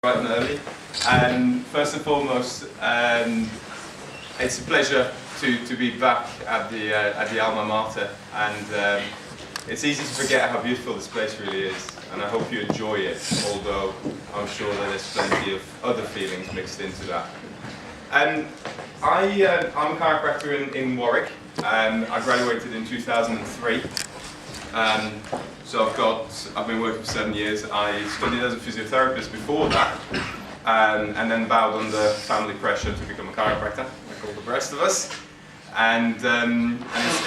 Bright and early. First and foremost, it's a pleasure to be back at the alma mater, and it's easy to forget how beautiful this place really is, and I hope you enjoy it, although I'm sure that there's plenty of other feelings mixed into that. I'm a chiropractor in Warwick. I graduated in 2003. So I've been working for 7 years. I studied as a physiotherapist before that, and then bowed under family pressure to become a chiropractor, like all the rest of us. And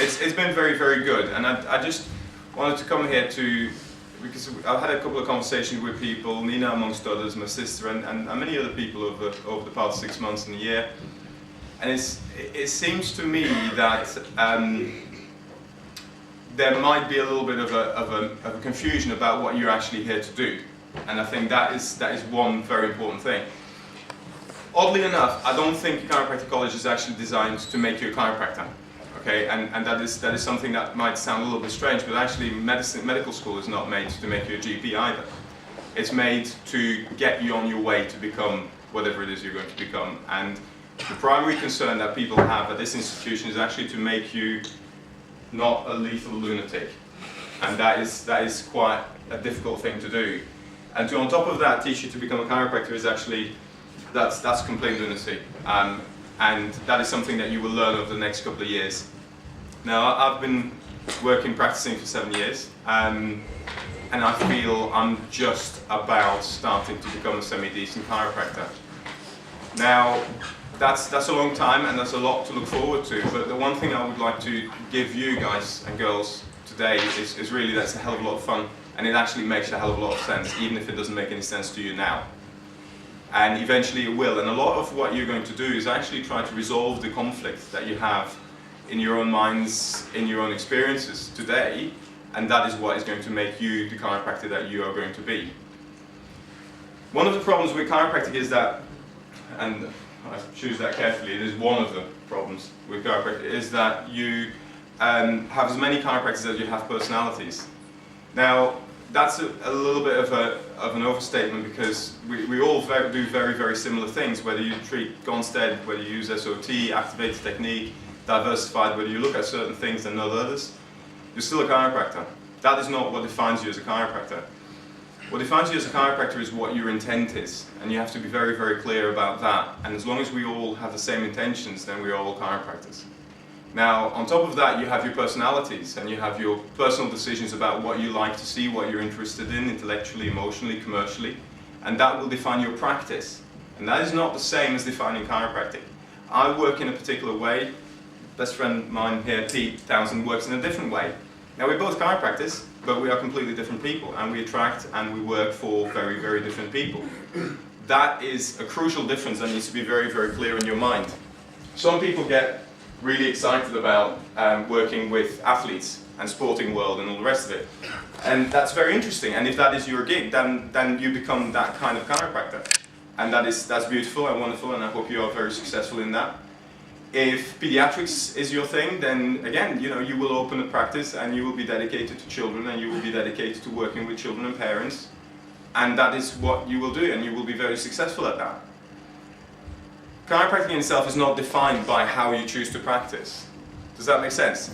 it's been very, very good. And I just wanted to come here because I've had a couple of conversations with people, Nina amongst others, my sister, and many other people over the past 6 months and a year. And it seems to me that there might be a little bit of a confusion about what you're actually here to do, and I think that is one very important thing. Oddly enough, I don't think chiropractic college is actually designed to make you a chiropractor, okay? And that is something that might sound a little bit strange, but actually medical school is not made to make you a GP either. It's made to get you on your way to become whatever it is you're going to become. And the primary concern that people have at this institution is actually to make you not a lethal lunatic, and that is quite a difficult thing to do. And to on top of that teach you to become a chiropractor is actually that's complete lunacy, and that is something that you will learn over the next couple of years. Now I've been practicing for 7 years, and I feel I'm just about starting to become a semi-decent chiropractor. Now that's a long time, and that's a lot to look forward to, but the one thing I would like to give you guys and girls today is really that's a hell of a lot of fun, and it actually makes a hell of a lot of sense, even if it doesn't make any sense to you now. And eventually it will, and a lot of what you're going to do is actually try to resolve the conflict that you have in your own minds, in your own experiences today, and that is what is going to make you the chiropractor that you are going to be. One of the problems with chiropractic is that, and I choose that carefully, it is one of the problems with chiropractic, is that you have as many chiropractors as you have personalities. Now, that's a little bit of an overstatement, because we all do very, very similar things, whether you treat Gonstead, whether you use SOT, activated technique, diversified, whether you look at certain things and not others, you're still a chiropractor. That is not what defines you as a chiropractor. What defines you as a chiropractor is what your intent is, and you have to be very, very clear about that. And as long as we all have the same intentions, then we are all chiropractors. Now, on top of that, you have your personalities, and you have your personal decisions about what you like to see, what you're interested in, intellectually, emotionally, commercially, and that will define your practice. And that is not the same as defining chiropractic. I work in a particular way. Best friend of mine here, Pete Townsend, works in a different way. Now, we're both chiropractors, but we are completely different people, and we attract and we work for very, very different people. That is a crucial difference that needs to be very, very clear in your mind. Some people get really excited about working with athletes and sporting world and all the rest of it, and that's very interesting. And if that is your gig, then you become that kind of chiropractor, and that's beautiful and wonderful, and I hope you are very successful in that. If pediatrics is your thing, then again, you will open a practice and you will be dedicated to children, and you will be dedicated to working with children and parents, and that is what you will do, and you will be very successful at that. Chiropractic in itself is not defined by how you choose to practice. Does that make sense?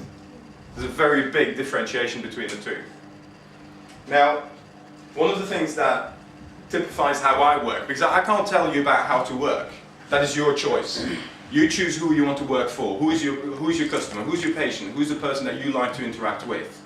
There's a very big differentiation between the two. Now, one of the things that typifies how I work, because I can't tell you about how to work, that is your choice. You choose who you want to work for, who is your customer, who's your patient, who's the person that you like to interact with.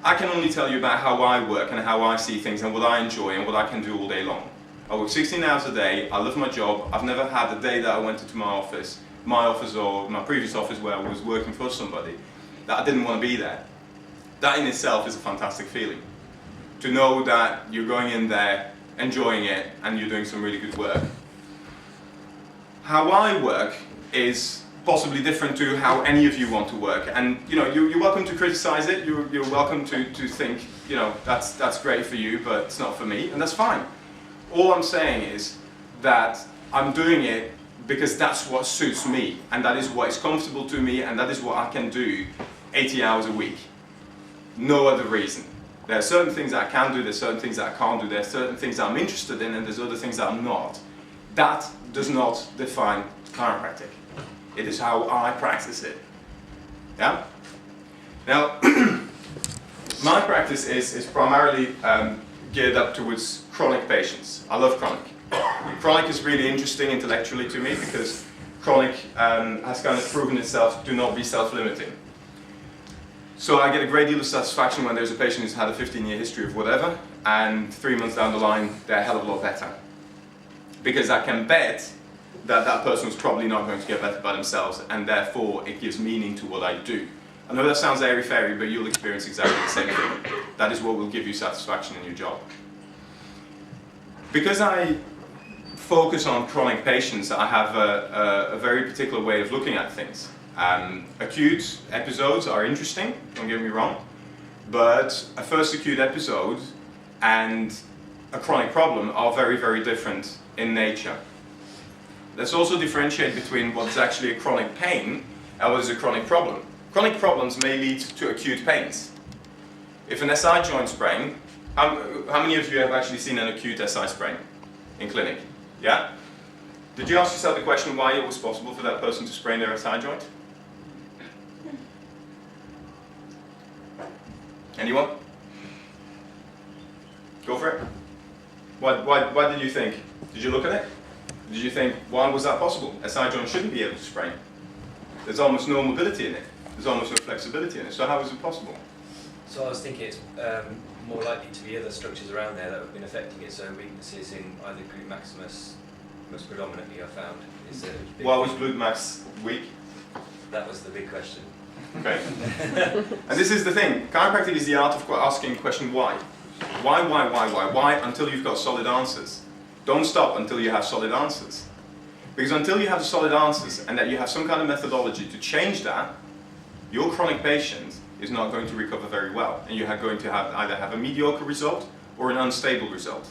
I can only tell you about how I work and how I see things and what I enjoy and what I can do all day long. I work 16 hours a day, I love my job. I've never had a day that I went into my office or my previous office where I was working for somebody, that I didn't want to be there. That in itself is a fantastic feeling. To know that you're going in there, enjoying it, and you're doing some really good work. How I work is possibly different to how any of you want to work, and you're welcome to criticize it. You're welcome to think that's great for you, but it's not for me, and that's fine. All I'm saying is that I'm doing it because that's what suits me, and that is what is comfortable to me, and that is what I can do 80 hours a week. No other reason. There are certain things that I can do, there's certain things that I can't do, there are certain things that I'm interested in, and there's other things that I'm not. That does not define chiropractic. It is how I practice it. Yeah? Now, my practice is primarily geared up towards chronic patients. I love chronic. Chronic is really interesting intellectually to me because chronic has kind of proven itself to not be self-limiting. So I get a great deal of satisfaction when there's a patient who's had a 15-year history of whatever, and 3 months down the line, they're a hell of a lot better. Because I can bet that that person was probably not going to get better by themselves, and therefore it gives meaning to what I do. I know that sounds airy-fairy, but you'll experience exactly the same thing. That is what will give you satisfaction in your job. Because I focus on chronic patients, I have a very particular way of looking at things. Acute episodes are interesting, don't get me wrong, but a first acute episode and a chronic problem are very, very different in nature. Let's also differentiate between what is actually a chronic pain and what is a chronic problem. Chronic problems may lead to acute pains. If an SI joint sprain, how many of you have actually seen an acute SI sprain in clinic? Yeah? Did you ask yourself the question why it was possible for that person to sprain their SI joint? Anyone? Go for it. Why did you think? Did you look at it? Did you think, why was that possible? SI joint shouldn't be able to sprain. There's almost no mobility in it. There's almost no flexibility in it. So how is it possible? So I was thinking it's more likely to be other structures around there that have been affecting it. So weaknesses in either glute maximus, most predominantly I found. Is why was glute max weak? That was the big question. Okay. And this is the thing. Chiropractic is the art of asking the question why. Why until you've got solid answers. Don't stop until you have solid answers. Because until you have solid answers and that you have some kind of methodology to change that, your chronic patient is not going to recover very well. And you are going to either have a mediocre result or an unstable result.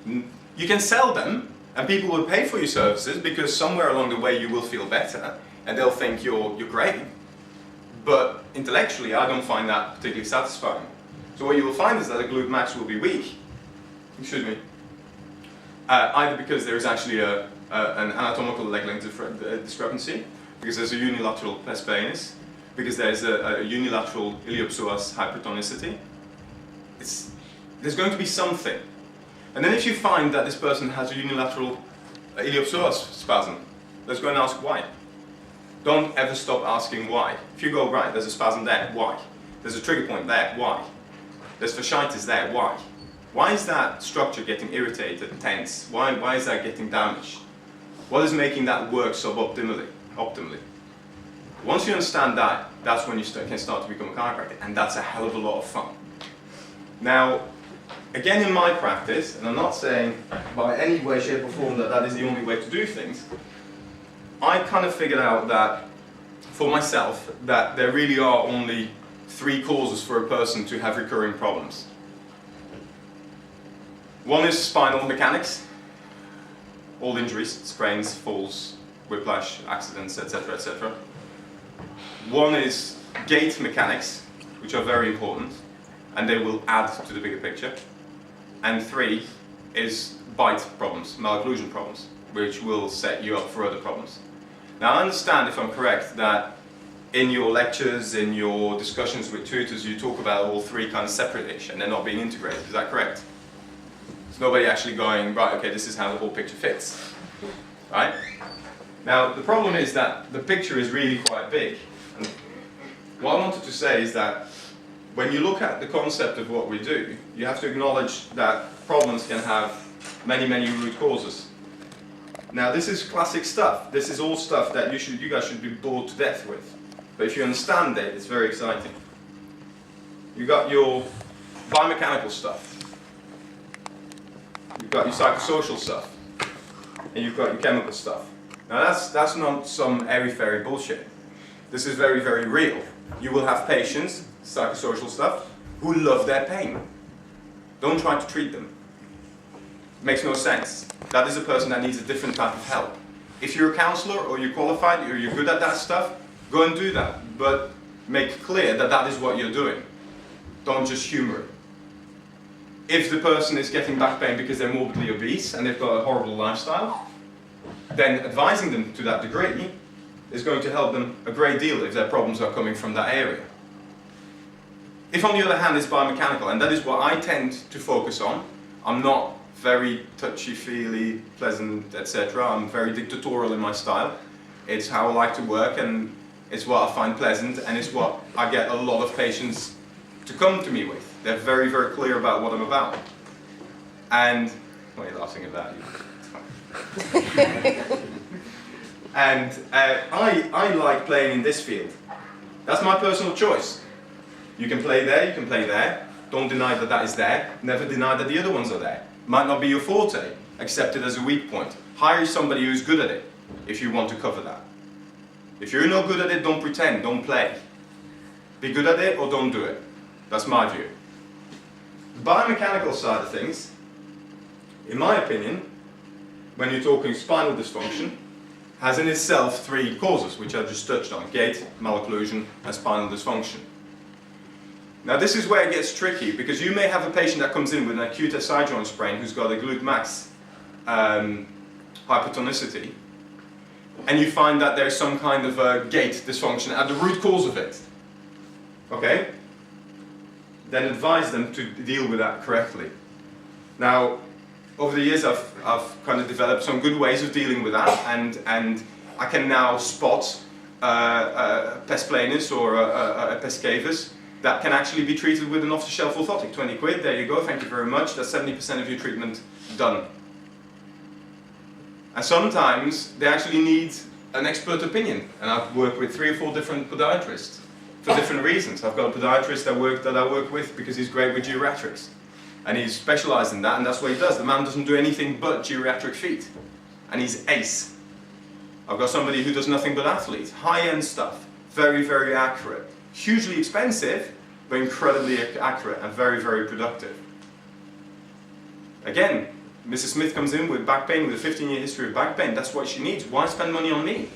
You can sell them and people will pay for your services because somewhere along the way you will feel better and they'll think you're great. But intellectually, I don't find that particularly satisfying. So what you will find is that the glute max will be weak. Excuse me. Either because there is actually an anatomical leg length discrepancy, because there's a unilateral pes penis, because there's a unilateral iliopsoas hypertonicity. There's going to be something. And then if you find that this person has a unilateral iliopsoas spasm, let's go and ask why. Don't ever stop asking why. If you go, right, there's a spasm there, why? There's a trigger point there, why? There's fasciitis there, why? Why is that structure getting irritated, tense? Why is that getting damaged? What is making that work suboptimally? Once you understand that, that's when you can start to become a chiropractor, and that's a hell of a lot of fun. Now, again in my practice, and I'm not saying by any way, shape or form that is the only way to do things, I kind of figured out that, for myself, that there really are only 3 causes for a person to have recurring problems. One is spinal mechanics, all injuries, sprains, falls, whiplash, accidents, etc., etc. One is gait mechanics, which are very important, and they will add to the bigger picture. And 3 is bite problems, malocclusion problems, which will set you up for other problems. Now I understand, if I'm correct, that in your lectures, in your discussions with tutors, you talk about all 3 kind of separate-ish and they're not being integrated. Is that correct? There's nobody actually going, right, okay, this is how the whole picture fits. Right? Now the problem is that the picture is really quite big. And what I wanted to say is that when you look at the concept of what we do, you have to acknowledge that problems can have many, many root causes. Now this is classic stuff. This is all stuff that you guys should be bored to death with. But if you understand it, it's very exciting. You've got your biomechanical stuff. You've got your psychosocial stuff. And you've got your chemical stuff. Now that's not some airy-fairy bullshit. This is very, very real. You will have patients, psychosocial stuff, who love their pain. Don't try to treat them. Makes no sense. That is a person that needs a different type of help. If you're a counselor or you're qualified or you're good at that stuff, go and do that. But make clear that that is what you're doing. Don't just humor it. If the person is getting back pain because they're morbidly obese and they've got a horrible lifestyle, then advising them to that degree is going to help them a great deal if their problems are coming from that area. If on the other hand it's biomechanical, and that is what I tend to focus on, I'm not very touchy-feely, pleasant, etc. I'm very dictatorial in my style. It's how I like to work, and it's what I find pleasant, and it's what I get a lot of patients to come to me with. They're very, very clear about what I'm about. And, what are you laughing about? And I like playing in this field. That's my personal choice. You can play there, you can play there. Don't deny that that is there. Never deny that the other ones are there. Might not be your forte. Accept it as a weak point. Hire somebody who's good at it if you want to cover that. If you're not good at it, don't pretend, don't play. Be good at it or don't do it. That's my view. The biomechanical side of things, in my opinion, when you're talking spinal dysfunction, has in itself three causes, which I just touched on: gait, malocclusion, and spinal dysfunction. Now this is where it gets tricky, because you may have a patient that comes in with an acute SI joint sprain who's got a glute max hypertonicity, and you find that there's some kind of a gait dysfunction at the root cause of it. Okay? Then advise them to deal with that correctly. Now, over the years I've kind of developed some good ways of dealing with that, and I can now spot pes planus or a pes cavus that can actually be treated with an off-the-shelf orthotic. 20 quid, there you go, thank you very much, that's 70% of your treatment done. And sometimes they actually need an expert opinion, and I've worked with 3 or 4 different podiatrists for different reasons. I've got a podiatrist that I work with because he's great with geriatrics, and he's specialised in that, and that's what he does. The man doesn't do anything but geriatric feet, and he's ace. I've got somebody who does nothing but athlete, high-end stuff, very, very accurate, hugely expensive, but incredibly accurate and very, very productive. Again, Mrs. Smith comes in with back pain, with a 15-year history of back pain. That's what she needs. Why spend money on me?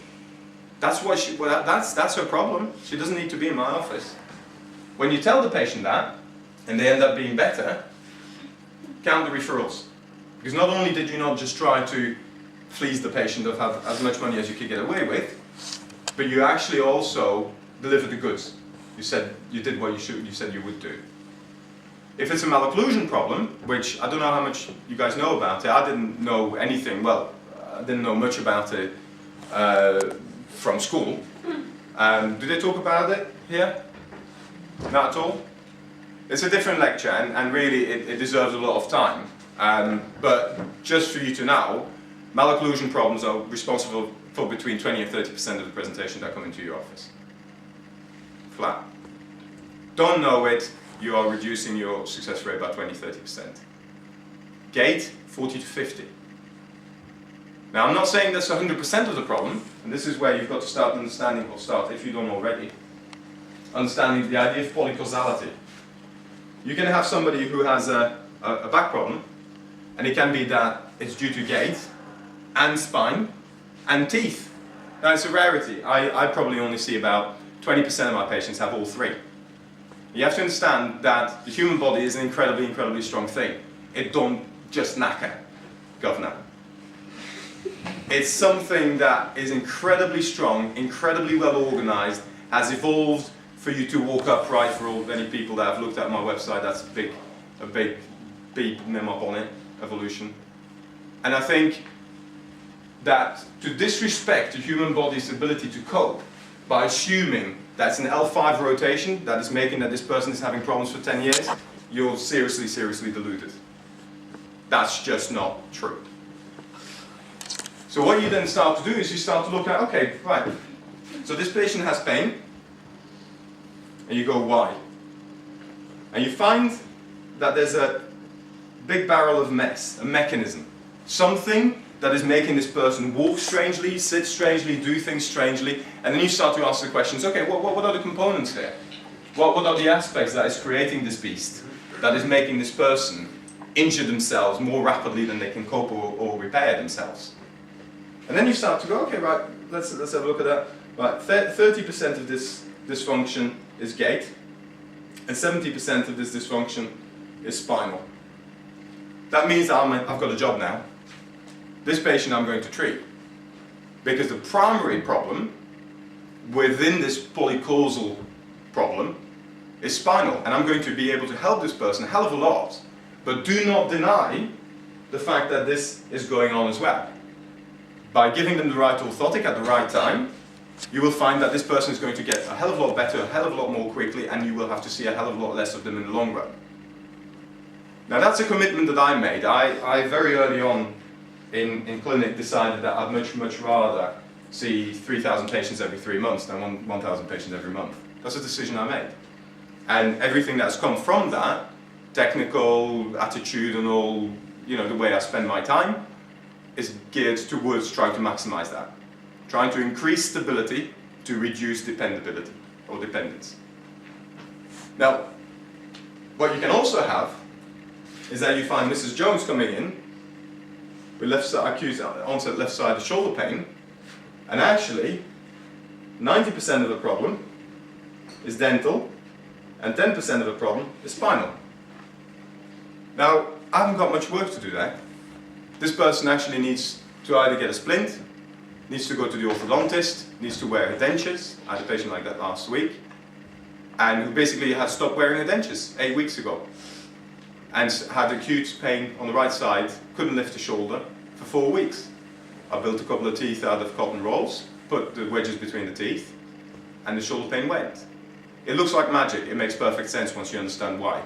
That's what she, well, that's her problem. She doesn't need to be in my office. When you tell the patient that, and they end up being better, count the referrals. Because not only did you not just try to fleece the patient of have as much money as you could get away with, but you actually also delivered the goods. You said you did what you said you would do. If it's a malocclusion problem, which I don't know how much you guys know about it, I didn't know anything, well, I didn't know much about it from school. Do they talk about it here? Not at all? It's a different lecture, and really it deserves a lot of time. But just for you to know, malocclusion problems are responsible for between 20 and 30% of the presentations that come into your office. Flat. Don't know it, you are reducing your success rate by 20-30%. Gait, 40 to 50. Now I'm not saying that's 100% of the problem, and this is where you've got to start understanding, or start if you don't already, understanding the idea of polycausality. You can have somebody who has a back problem, and it can be that it's due to gait, and spine, and teeth. Now it's a rarity. I probably only see about 20% of my patients have all 3. You have to understand that the human body is an incredibly, incredibly strong thing. It don't just knacker, governor. It's something that is incredibly strong, incredibly well organized, has evolved for you to walk upright. For all many people that have looked at my website, that's a big beep name up on it, evolution. And I think that to disrespect the human body's ability to cope by assuming that's an L5 rotation that is making that this person is having problems for 10 years, you're seriously, seriously deluded. That's just not true. So what you then start to do is you start to look at, okay, right, so this patient has pain, and you go, why? And you find that there's a big barrel of mess, a mechanism, something that is making this person walk strangely, sit strangely, do things strangely, and then you start to ask the questions, okay, what are the components here? What are the aspects that is creating this beast, that is making this person injure themselves more rapidly than they can cope or repair themselves? And then you start to go, okay, right, let's have a look at that. Right, 30% of this dysfunction is gait, and 70% of this dysfunction is spinal. that means that I've got a job now. This patient I'm going to treat. Because the primary problem within this polycausal problem is spinal, and I'm going to be able to help this person a hell of a lot, but do not deny the fact that this is going on as well. By giving them the right orthotic at the right time, you will find that this person is going to get a hell of a lot better, a hell of a lot more quickly, and you will have to see a hell of a lot less of them in the long run. Now that's a commitment that I made. I very early on in clinic decided that I'd much rather see 3,000 patients every 3 months than 1,000 patients every month. That's a decision I made. And everything that's come from that, technical, attitudinal, you know, the way I spend my time, is geared towards trying to maximize that. Trying to increase stability to reduce dependability or dependence. Now, what you can also have is that you find Mrs. Jones coming in with left side, acute onset left side shoulder pain, and actually 90% of the problem is dental and 10% of the problem is spinal. Now, I haven't got much work to do there. This person actually needs to either get a splint, needs to go to the orthodontist, needs to wear her dentures. I had a patient like that last week, and who basically had stopped wearing her dentures 8 weeks ago, and had acute pain on the right side, couldn't lift the shoulder for 4 weeks. I built a couple of teeth out of cotton rolls, put the wedges between the teeth, and the shoulder pain went. It looks like magic. It makes perfect sense once you understand why.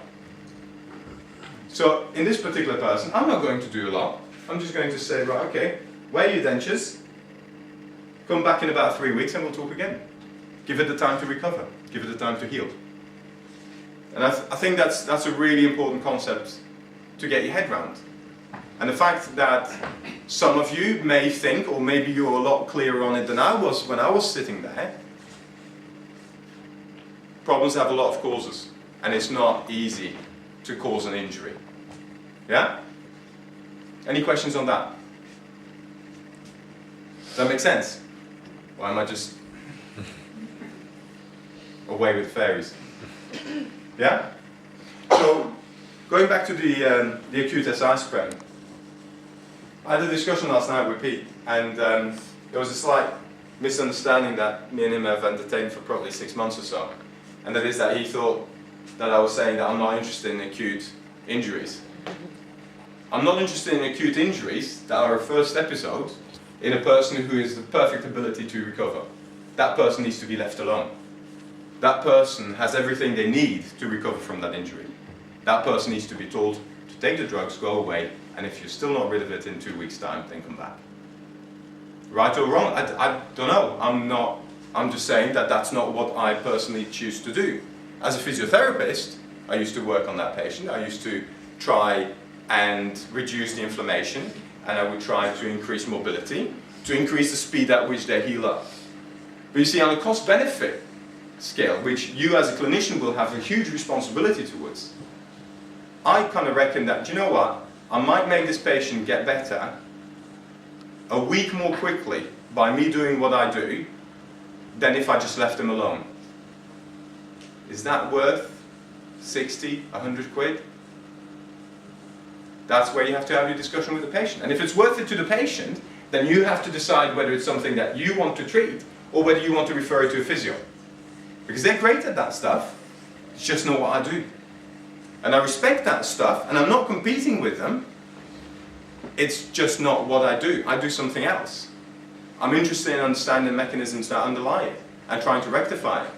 So in this particular person, I'm not going to do a lot. I'm just going to say, right, okay, wear your dentures, come back in about 3 weeks and we'll talk again. Give it the time to recover. Give it the time to heal. And I think that's a really important concept to get your head around. And the fact that some of you may think, or maybe you're a lot clearer on it than I was when I was sitting there, problems have a lot of causes, and it's not easy to cause an injury. Yeah? Any questions on that? Does that make sense? Or am I just away with fairies? Yeah? So, going back to the acute SI sprain, I had a discussion last night with Pete, and there was a slight misunderstanding that me and him have entertained for probably 6 months or so. And that is that he thought that I was saying that I'm not interested in acute injuries. I'm not interested in acute injuries that are a first episode in a person who has the perfect ability to recover. That person needs to be left alone. That person has everything they need to recover from that injury. That person needs to be told to take the drugs, go away, and if you're still not rid of it in 2 weeks' time, then come back. Right or wrong? I don't know. I'm just saying that that's not what I personally choose to do. As a physiotherapist, I used to work on that patient. I used to try and reduce the inflammation, and I would try to increase mobility, to increase the speed at which they heal up. But you see, on a cost-benefit scale, which you as a clinician will have a huge responsibility towards, I kind of reckon that, do you know what, I might make this patient get better a week more quickly by me doing what I do than if I just left them alone. Is that worth 60, 100 quid? That's where you have to have your discussion with the patient. And if it's worth it to the patient, then you have to decide whether it's something that you want to treat or whether you want to refer it to a physio. Because they're great at that stuff, it's just not what I do. And I respect that stuff, and I'm not competing with them, it's just not what I do. I do something else. I'm interested in understanding the mechanisms that underlie it and trying to rectify it,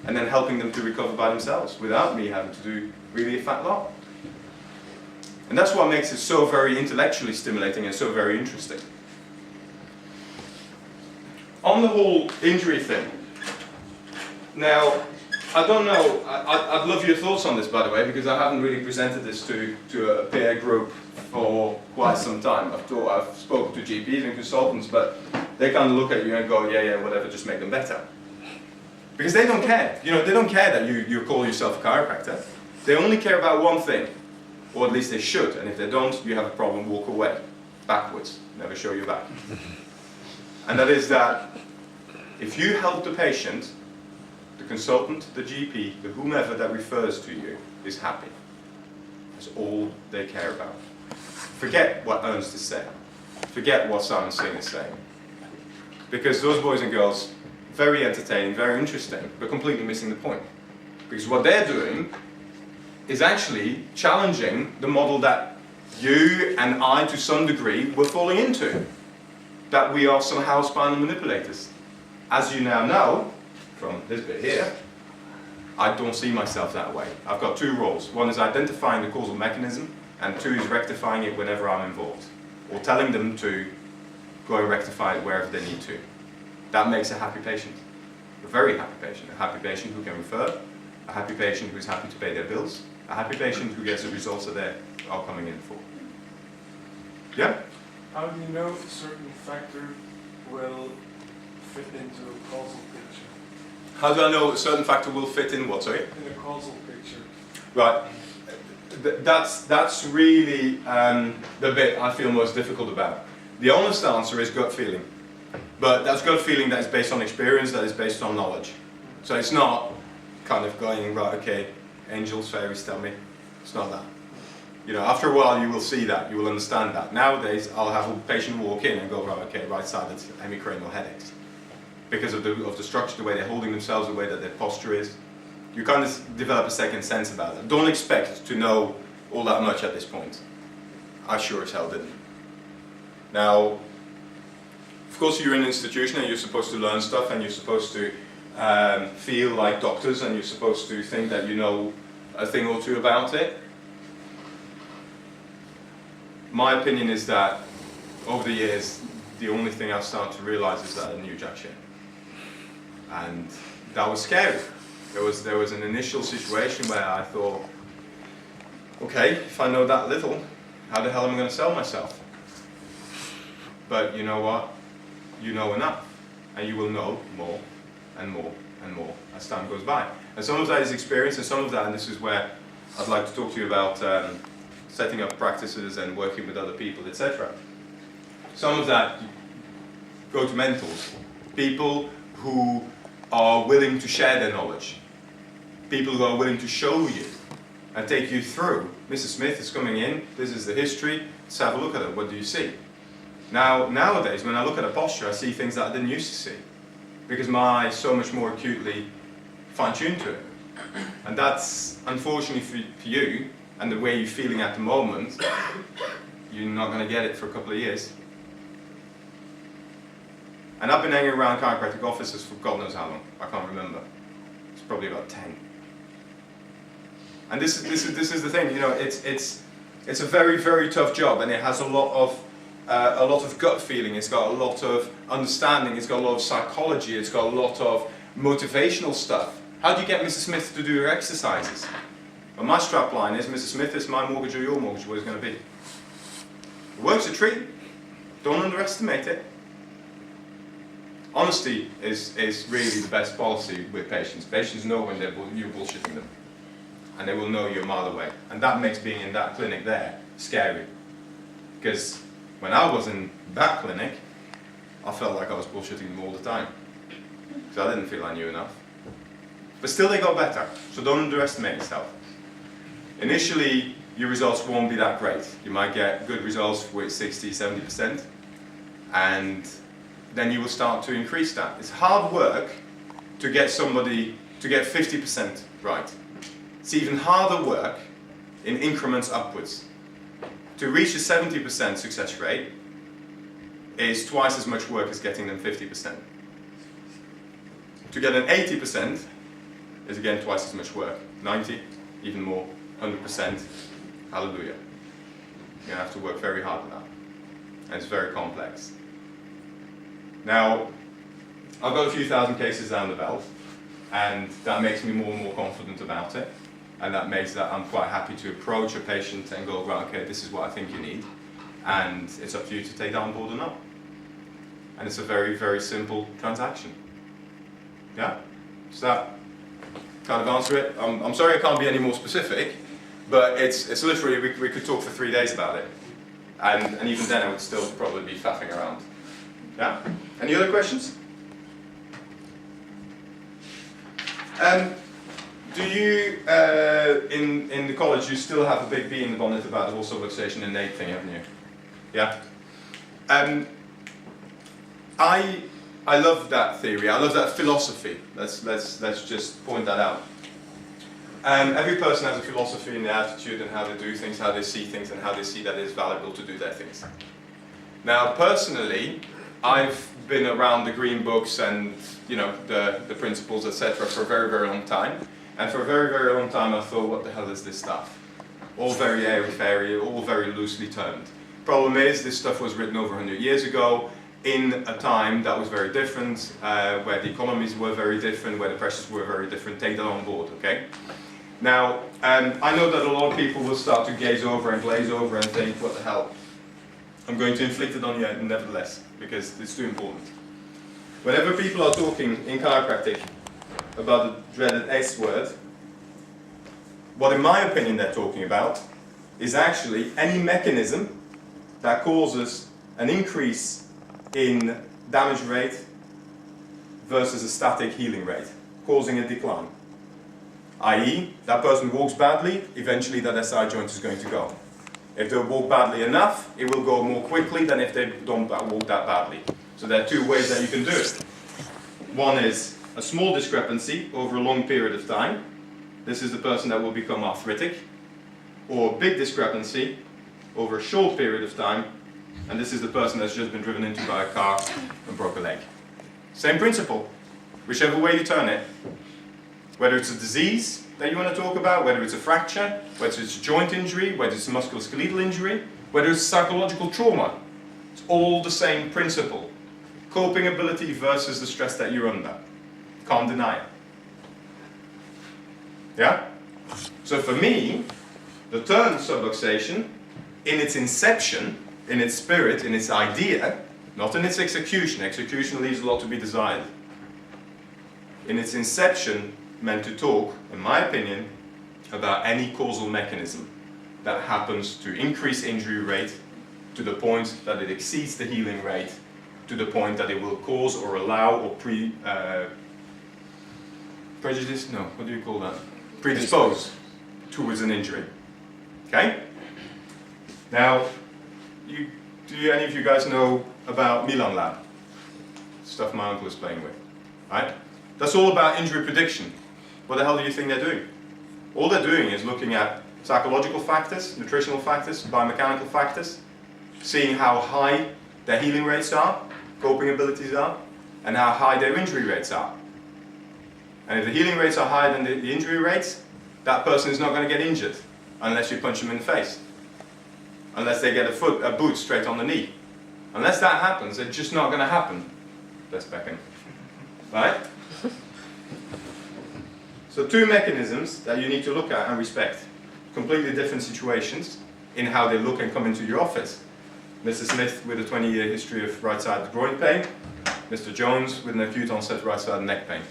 and then helping them to recover by themselves without me having to do really a fat lot. And that's what makes it so very intellectually stimulating and so very interesting. On the whole injury thing, now, I don't know, I'd love your thoughts on this, by the way, because I haven't really presented this to a peer group for quite some time. I've spoken to GPs and consultants, but they kind of look at you and go, yeah, whatever, just make them better. Because they don't care. You know, they don't care that you call yourself a chiropractor. They only care about one thing, or at least they should, and if they don't, you have a problem, walk away, backwards, never show your back. And that is that if you help the patient, the consultant, the GP, the whomever that refers to you is happy. That's all they care about. Forget what Ernst is saying. Forget what Simon Singh is saying. Because those boys and girls, very entertaining, very interesting, but completely missing the point. Because what they're doing is actually challenging the model that you and I, to some degree, were falling into. That we are somehow spinal manipulators. As you now know, from this bit here, I don't see myself that way. I've got two roles. One is identifying the causal mechanism, and two is rectifying it whenever I'm involved. Or telling them to go and rectify it wherever they need to. That makes a happy patient. A very happy patient. A happy patient who can refer. A happy patient who's happy to pay their bills. A happy patient who gets the results that they are coming in for. Yeah? How do you know if a certain factor will fit into a causal picture? How do I know a certain factor will fit in what, sorry? In a causal picture. Right. That's really the bit I feel most difficult about. The honest answer is gut feeling. But that's gut feeling that is based on experience, that is based on knowledge. So it's not kind of going, right, okay, angels, fairies tell me. It's not that. You know, after a while you will see that, you will understand that. Nowadays I'll have a patient walk in and go, right, okay, right-sided hemicranial headaches. Because of the structure, the way they're holding themselves, the way that their posture is. You kind of develop a second sense about it. Don't expect to know all that much at this point. I sure as hell didn't. Now, of course you're in an institution and you're supposed to learn stuff and you're supposed to feel like doctors and you're supposed to think that you know a thing or two about it. My opinion is that over the years, the only thing I've started to realize is that I knew jack shit. And that was scary. There was an initial situation where I thought, okay, if I know that little, how the hell am I going to sell myself? But you know what? You know enough. And you will know more and more and more as time goes by. And some of that is experience, and some of that, and this is where I'd like to talk to you about setting up practices and working with other people, etc. Some of that, go to mentors. People who are willing to share their knowledge. People who are willing to show you and take you through. Mrs. Smith is coming in, this is the history, let's have a look at it, what do you see? Now, nowadays, when I look at a posture, I see things that I didn't used to see. Because my eye is so much more acutely fine-tuned to it. And that's, unfortunately for you, and the way you're feeling at the moment, you're not going to get it for a couple of years. And I've been hanging around chiropractic offices for God knows how long. I can't remember. It's probably about 10. And this is the thing. You know, it's a very, very tough job, and it has a lot of gut feeling. It's got a lot of understanding. It's got a lot of psychology. It's got a lot of motivational stuff. How do you get Mrs. Smith to do her exercises? Well, my strap line is, Mrs. Smith, is my mortgage or your mortgage? What is it going to be? It works a treat. Don't underestimate it. Honesty is really the best policy with patients. Patients know when you're bullshitting them. And they will know you're a mile away. And that makes being in that clinic there scary. Because when I was in that clinic, I felt like I was bullshitting them all the time. So I didn't feel I knew enough. But still they got better. So don't underestimate yourself. Initially, your results won't be that great. You might get good results with 60, 70%. And then you will start to increase that. It's hard work to get somebody to get 50% right. It's even harder work in increments upwards. To reach a 70% success rate is twice as much work as getting them 50%. To get an 80% is again twice as much work. 90, even more, 100%, hallelujah. You're going to have to work very hard at that. And it's very complex. Now, I've got a few thousand cases down the belt, and that makes me more and more confident about it. And that makes that I'm quite happy to approach a patient and go, right, okay, this is what I think you need. And it's up to you to take that on board or not. And it's a very, very simple transaction. Yeah? Does that kind of answer it? I'm sorry I can't be any more specific, but it's literally, we could talk for 3 days about it. And even then I would still probably be faffing around. Yeah? Any other questions? Do you, in the college, you still have a big bee in the bonnet about the whole subluxation innate thing, haven't you? Yeah? I love that theory, I love that philosophy. Let's just point that out. Every person has a philosophy and their attitude and how they do things, how they see things, and how they see that it's valuable to do their things. Now, personally, I've been around the green books and the principles, etc., for a very, very long time. And for a very, very long time, I thought, what the hell is this stuff? All very airy-fairy, all very loosely termed. Problem is, this stuff was written over 100 years ago, in a time that was very different, where the economies were very different, where the pressures were very different. Take that on board, okay? Now, I know that a lot of people will start to gaze over and glaze over and think, what the hell? I'm going to inflict it on you nevertheless, because it's too important. Whenever people are talking in chiropractic about the dreaded S word, what in my opinion they're talking about is actually any mechanism that causes an increase in damage rate versus a static healing rate, causing a decline. I.e., that person walks badly, eventually that SI joint is going to go. If they walk badly enough, it will go more quickly than if they don't walk that badly. So there are two ways that you can do it. One is a small discrepancy over a long period of time. This is the person that will become arthritic. Or a big discrepancy over a short period of time, and this is the person that's just been driven into by a car and broke a leg. Same principle, whichever way you turn it. Whether it's a disease that you want to talk about, whether it's a fracture, whether it's a joint injury, whether it's a musculoskeletal injury, whether it's psychological trauma, it's all the same principle. Coping ability versus the stress that you're under. Can't deny it. Yeah? So for me, the term subluxation, in its inception, in its spirit, in its idea, not in its execution. Execution leaves a lot to be desired. In its inception, meant to talk, in my opinion, about any causal mechanism that happens to increase injury rate to the point that it exceeds the healing rate, to the point that it will cause or allow or prejudice? No, what do you call that? Predispose towards an injury. Okay? Now, do any of you guys know about Milan Lab? Stuff my uncle is playing with. Right? That's all about injury prediction. What the hell do you think they're doing? All they're doing is looking at psychological factors, nutritional factors, biomechanical factors, seeing how high their healing rates are, coping abilities are, and how high their injury rates are. And if the healing rates are higher than the injury rates, that person is not going to get injured unless you punch them in the face. Unless they get a boot straight on the knee. Unless that happens, it's just not going to happen. That's Beckham. Right? So two mechanisms that you need to look at and respect. Completely different situations in how they look and come into your office. Mr. Smith with a 20-year history of right-sided groin pain. Mr. Jones with an acute onset right-sided neck pain.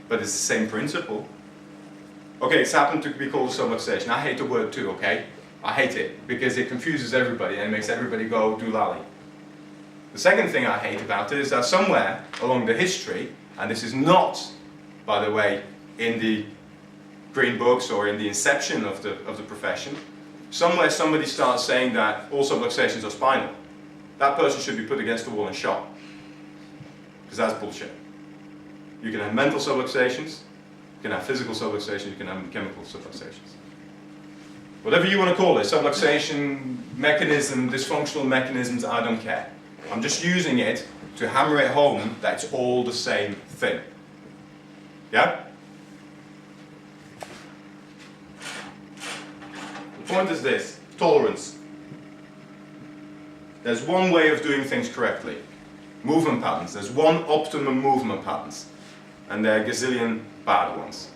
But it's the same principle. Okay, it's happened to be called subluxation. I hate the word too, okay? I hate it because it confuses everybody and it makes everybody go doolally. The second thing I hate about it is that somewhere along the history, and this is not, by the way, in the green books or in the inception of the profession, somewhere somebody starts saying that all subluxations are spinal. That person should be put against the wall and shot. Because that's bullshit. You can have mental subluxations, you can have physical subluxations, you can have chemical subluxations. Whatever you want to call it, subluxation, mechanism, dysfunctional mechanisms, I don't care. I'm just using it to hammer it home that it's all the same thing. Yeah? The point is this, tolerance. There's one way of doing things correctly. Movement patterns. There's one optimum movement patterns. And there are a gazillion bad ones.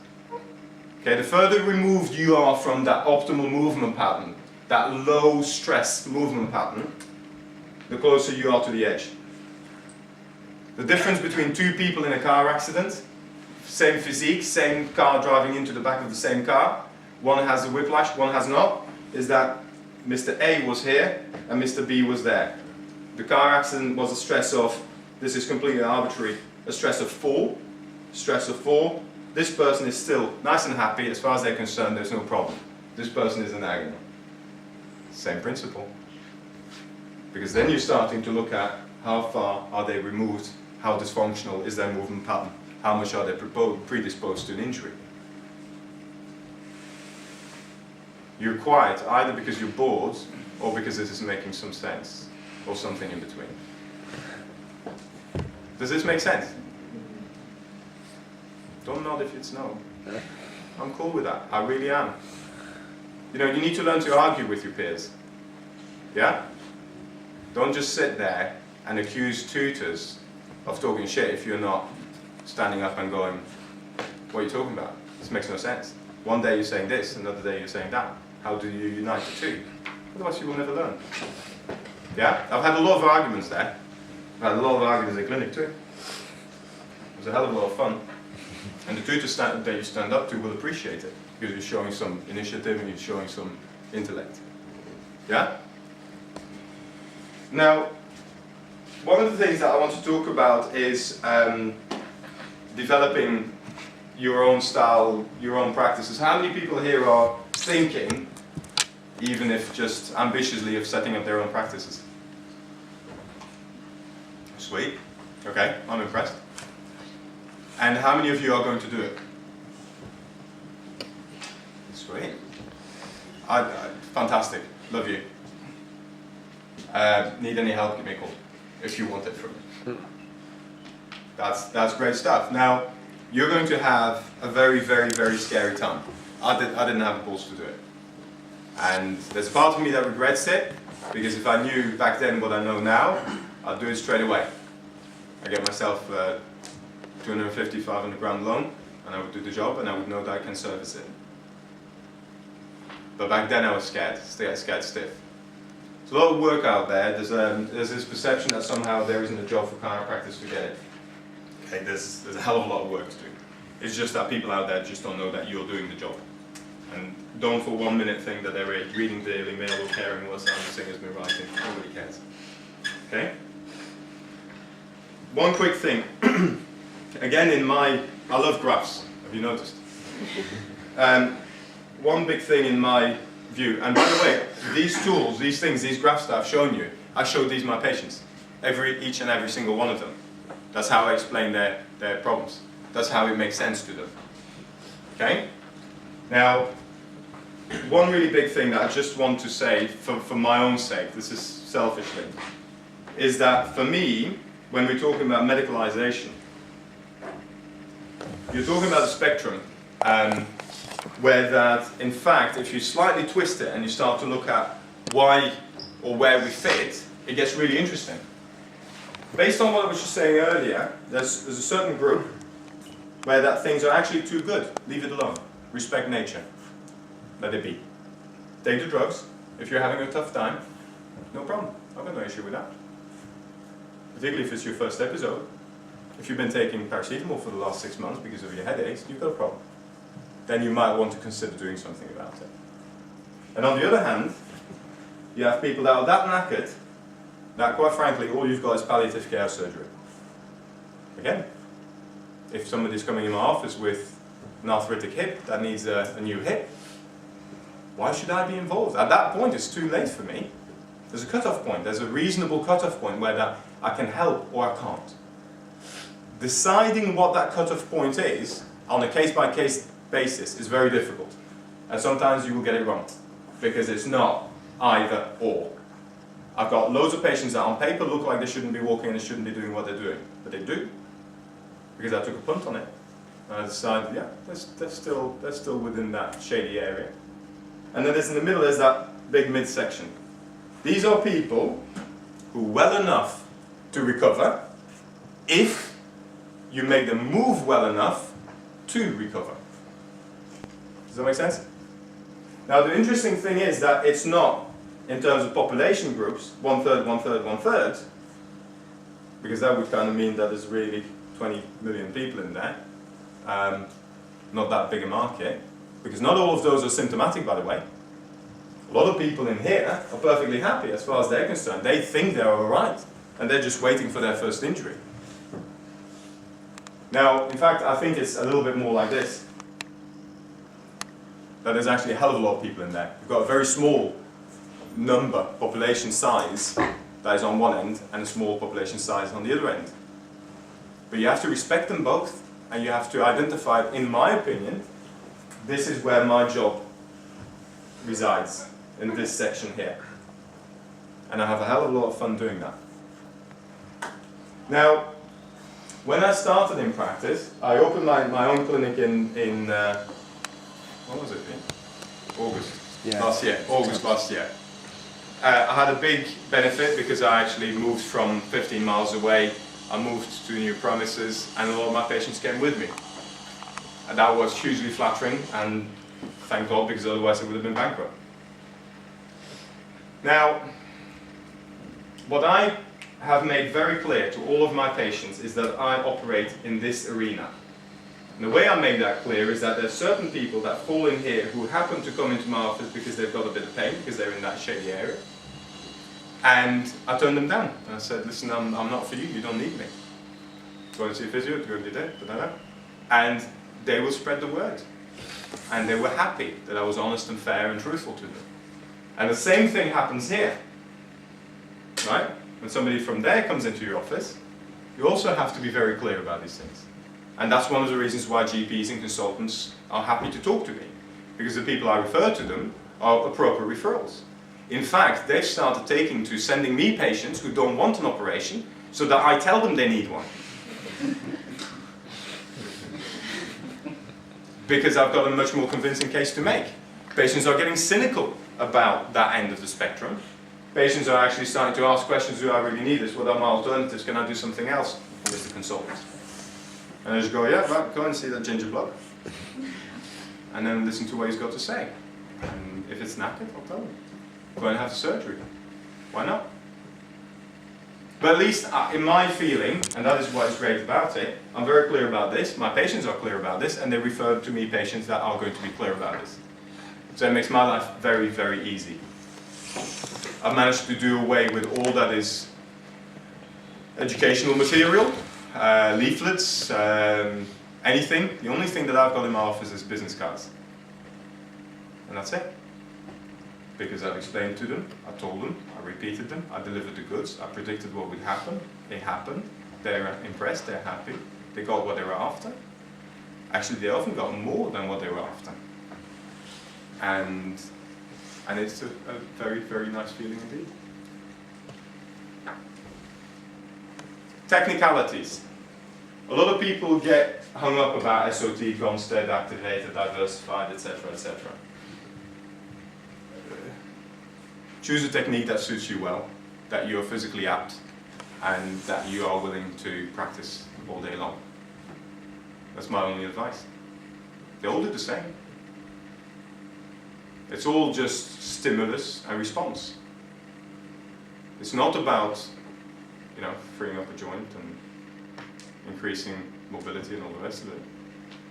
Okay, the further removed you are from that optimal movement pattern, that low stress movement pattern, the closer you are to the edge. The difference between two people in a car accident, same physique, same car driving into the back of the same car, one has a whiplash, one has not, is that Mr. A was here and Mr. B was there. The car accident was a stress of, this is completely arbitrary, a stress of 4, this person is still nice and happy, as far as they're concerned, there's no problem. This person is in agony. Same principle. Because then you're starting to look at how far are they removed, how dysfunctional is their movement pattern, how much are they predisposed to an injury. You're quiet either because you're bored or because this is making some sense, or something in between. Does this make sense? Don't nod if it's no. I'm cool with that. I really am. You know, you need to learn to argue with your peers. Yeah? Don't just sit there and accuse tutors of talking shit if you're not standing up and going, what are you talking about? This makes no sense. One day you're saying this, another day you're saying that. How do you unite the two? Otherwise you will never learn. Yeah? I've had a lot of arguments there. I've had a lot of arguments in clinic too. It was a hell of a lot of fun. And the tutors that you stand up to will appreciate it, because you're showing some initiative and you're showing some intellect. Yeah? Now, one of the things that I want to talk about is developing your own style, your own practices. How many people here are thinking, even if just ambitiously, of setting up their own practices? Sweet. Okay, I'm impressed. And how many of you are going to do it? Sweet. Fantastic. Love you. Need any help, give me a call if you want it from me. That's great stuff. Now, you're going to have a very, very, very scary time. I didn't have the balls to do it. And there's a part of me that regrets it, because if I knew back then what I know now, I'd do it straight away. I get myself 250, 500 grand loan, and I would do the job, and I would know that I can service it. But back then I was scared scared stiff. There's a lot of work out there. There's this perception that somehow there isn't a job for chiropractors, forget it. Okay, there's a hell of a lot of work to do. It's just that people out there just don't know that you're doing the job. And don't for 1 minute think that they're reading the Daily Mail or caring what Simon Singer's been writing. Nobody cares. Okay? One quick thing. Again, I love graphs. Have you noticed? One big thing in my view, and by the way, these tools, these things, these graphs that I've shown you, I showed these to my patients. Each and every single one of them. That's how I explain their problems. That's how it makes sense to them. Okay? Now, one really big thing that I just want to say for my own sake, this is selfishly, is that for me, when we're talking about medicalization, you're talking about a spectrum where that, in fact, if you slightly twist it and you start to look at why or where we fit, it gets really interesting. Based on what I was just saying earlier, there's a certain group where that things are actually too good. Leave it alone. Respect nature. Let it be. Take the drugs. If you're having a tough time, no problem. I've got no issue with that. Particularly if it's your first episode. If you've been taking paracetamol for the last 6 months because of your headaches, you've got a problem. Then you might want to consider doing something about it. And on the other hand, you have people that are that knackered that, quite frankly, all you've got is palliative care surgery. Again, if somebody's coming in my office with an arthritic hip that needs a new hip, why should I be involved? At that point, it's too late for me. There's a cutoff point. There's a reasonable cutoff point where that I can help or I can't. Deciding what that cutoff point is on a case-by-case basis is very difficult. And sometimes you will get it wrong, because it's not either or. I've got loads of patients that on paper look like they shouldn't be walking and they shouldn't be doing what they're doing, but they do, because I took a punt on it. And I decided, yeah, they're still within that shady area. And then in the middle is that big midsection. These are people who well enough to recover if you make them move well enough to recover. Does that make sense? Now the interesting thing is that it's not, in terms of population groups, 1/3, 1/3, 1/3, because that would kind of mean that there's really 20 million people in there. Not that big a market, because not all of those are symptomatic, by the way. A lot of people in here are perfectly happy as far as they're concerned. They think they're alright, and they're just waiting for their first injury. Now, in fact, I think it's a little bit more like this. That there's actually a hell of a lot of people in there. You've got a very small number, population size, that is on one end, and a small population size on the other end. But you have to respect them both, and you have to identify, in my opinion, this is where my job resides, in this section here. And I have a hell of a lot of fun doing that. Now, when I started in practice, I opened my own clinic in what was it? August last year. August last year. I had a big benefit because I actually moved from 15 miles away. I moved to new premises, and a lot of my patients came with me. And that was hugely flattering, and thank God, because otherwise I would have been bankrupt. Now, what I have made very clear to all of my patients is that I operate in this arena. And the way I make that clear is that there are certain people that fall in here who happen to come into my office because they've got a bit of pain, because they're in that shady area. And I turned them down. I said, listen, I'm not for you, you don't need me. Go and see a physio, go and do that, and they will spread the word. And they were happy that I was honest and fair and truthful to them. And the same thing happens here, right? When somebody from there comes into your office, you also have to be very clear about these things. And that's one of the reasons why GPs and consultants are happy to talk to me, because the people I refer to them are appropriate referrals. In fact, they've started taking to sending me patients who don't want an operation, so that I tell them they need one. Because I've got a much more convincing case to make. Patients are getting cynical about that end of the spectrum. Patients are actually starting to ask questions, do I really need this? What are my alternatives? Can I do something else? Mr. Consultant. And I just go, yeah, right, go and see that ginger bloke. And then listen to what he's got to say. And if it's knackered, I'll tell him. Go and have surgery. Why not? But at least in my feeling, and that is what is great about it, I'm very clear about this, my patients are clear about this, and they refer to me patients that are going to be clear about this. So it makes my life very, very easy. I've managed to do away with all that is educational material, leaflets, anything. The only thing that I've got in my office is business cards. And that's it. Because I've explained to them, I told them, I repeated them, I delivered the goods, I predicted what would happen, it happened, they're impressed, they're happy, they got what they were after. Actually, they often got more than what they were after. And it's a very, very nice feeling indeed. Technicalities. A lot of people get hung up about SOT, Gonstead, activated, diversified, etc., etc. Choose a technique that suits you well, that you're physically apt, and that you are willing to practice all day long. That's my only advice. They all do the same. It's all just stimulus and response. It's not about, freeing up a joint and increasing mobility and all the rest of it.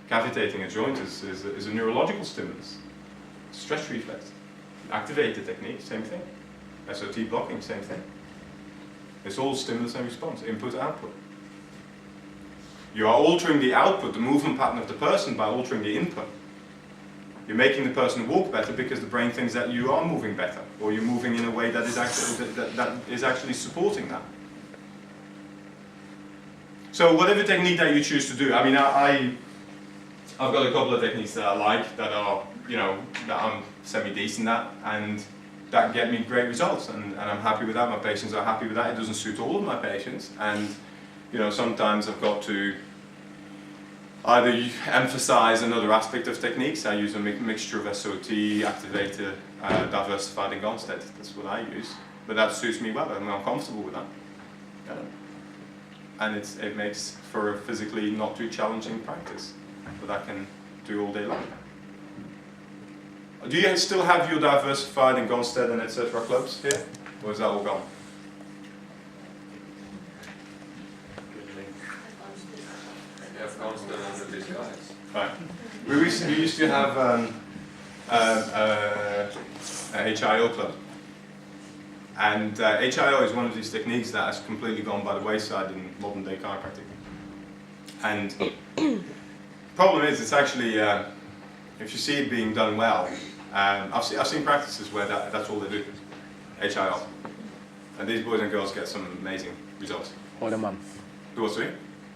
Cavitating a joint is a neurological stimulus. Stretch reflex. Activated technique, same thing. SOT blocking, same thing. It's all stimulus and response, input, output. You are altering the output, the movement pattern of the person by altering the input. You're making the person walk better because the brain thinks that you are moving better, or you're moving in a way that is actually supporting that. So whatever technique that you choose to do, I mean, I've got a couple of techniques that I like, that are, that I'm semi-decent at, and that get me great results, and I'm happy with that. My patients are happy with that. It doesn't suit all of my patients, and sometimes I've got to either emphasize another aspect of techniques. I use a mixture of SOT, activator, diversified, and Gonstead. That's what I use, but that suits me well, and I'm comfortable with that. And it makes for a physically not too challenging practice that I can do all day long. Do you still have your diversified and Gonstead and etc. clubs here? Or is that all gone? You have Gonstead under these guys. Right. We used to have a HIO club. And HIO is one of these techniques that has completely gone by the wayside in modern day chiropractic. And problem is, it's actually, if you see it being done well, I've seen practices where that's all they do, HIR. And these boys and girls get some amazing results. All in one. Do what, sorry?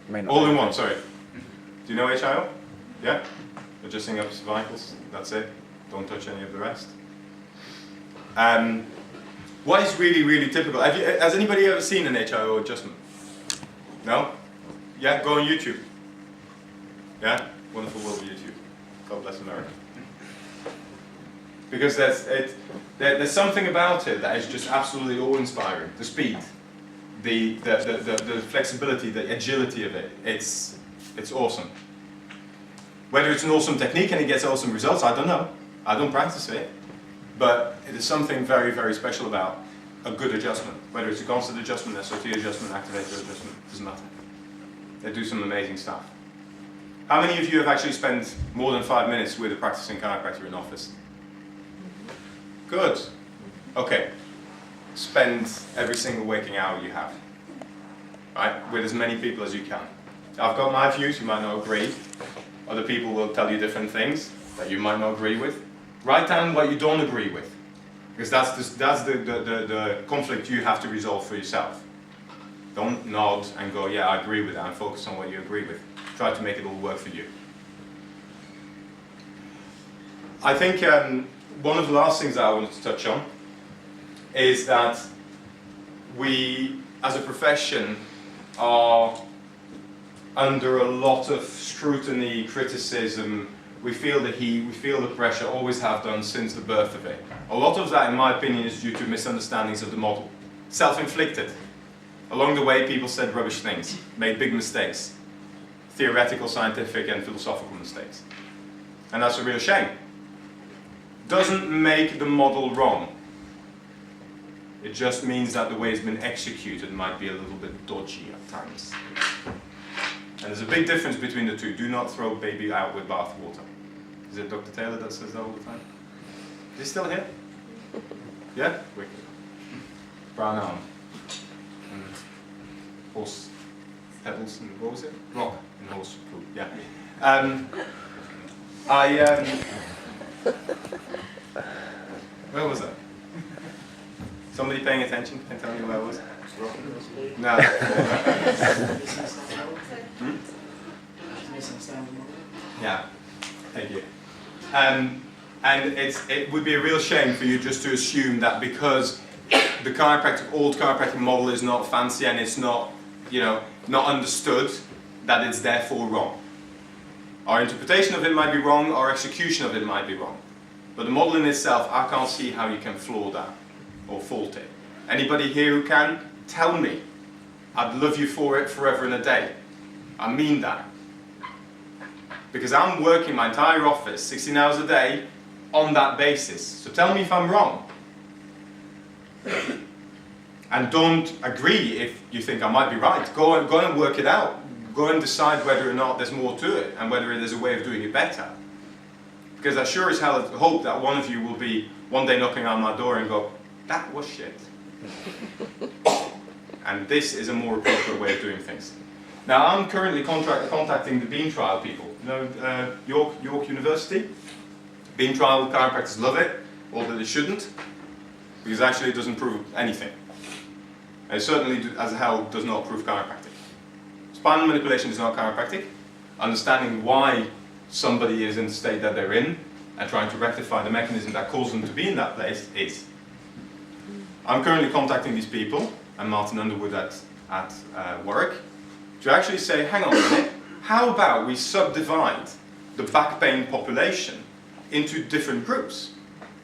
May not All be. in one, sorry. Do you know HIR? Yeah? Adjusting up cervicals, that's it. Don't touch any of the rest. What is really, really typical? Has anybody ever seen an HIO adjustment? No? Yeah, go on YouTube. Yeah? Wonderful world of YouTube. God bless America. Because there's something about it that is just absolutely awe-inspiring. The speed, the flexibility, the agility of it. It's awesome. Whether it's an awesome technique and it gets awesome results, I don't know. I don't practice it. But it is something very, very special about a good adjustment. Whether it's a constant adjustment, SOT adjustment, activator adjustment, doesn't matter. They do some amazing stuff. How many of you have actually spent more than 5 minutes with a practicing chiropractor in office? Good. Okay. Spend every single waking hour you have, right? With as many people as you can. I've got my views, you might not agree. Other people will tell you different things that you might not agree with. Write down what you don't agree with, because that's the conflict you have to resolve for yourself. Don't nod and go, yeah, I agree with that, and focus on what you agree with. Try to make it all work for you. I think one of the last things that I wanted to touch on is that we, as a profession, are under a lot of scrutiny, criticism. We feel the heat, we feel the pressure, always have done since the birth of it. A lot of that, in my opinion, is due to misunderstandings of the model. Self-inflicted. Along the way, people said rubbish things, made big mistakes. Theoretical, scientific, and philosophical mistakes. And that's a real shame. Doesn't make the model wrong. It just means that the way it's been executed might be a little bit dodgy at times. And there's a big difference between the two. Do not throw baby out with bathwater. Is it Dr. Taylor that says that all the time? Is he still here? Yeah? Wicked. Brown arm. And horse pebbles and what was it? Rock and horse poop. Yeah. Where was that? Somebody paying attention can tell me where I was? No. Yeah, thank you. And it would be a real shame for you just to assume that because the old chiropractic model is not fancy and it's not, not understood, that it's therefore wrong. Our interpretation of it might be wrong, our execution of it might be wrong. But the model in itself, I can't see how you can flaw that or fault it. Anybody here who can, tell me. I'd love you for it forever and a day. I mean that. Because I'm working my entire office, 16 hours a day, on that basis. So tell me if I'm wrong. And don't agree if you think I might be right. Go and work it out. Go and decide whether or not there's more to it and whether there's a way of doing it better. Because I sure as hell hope that one of you will be one day knocking on my door and go, that was shit. And this is a more appropriate way of doing things. Now I'm currently contacting the beam trial people. York University. Beam trial chiropractors love it, although they shouldn't, because actually it doesn't prove anything. And it certainly, as hell, does not prove chiropractic. Spinal manipulation is not chiropractic. Understanding why somebody is in the state that they're in and trying to rectify the mechanism that caused them to be in that place is. I'm currently contacting these people and Martin Underwood at Warwick to actually say, hang on a minute, how about we subdivide the back pain population into different groups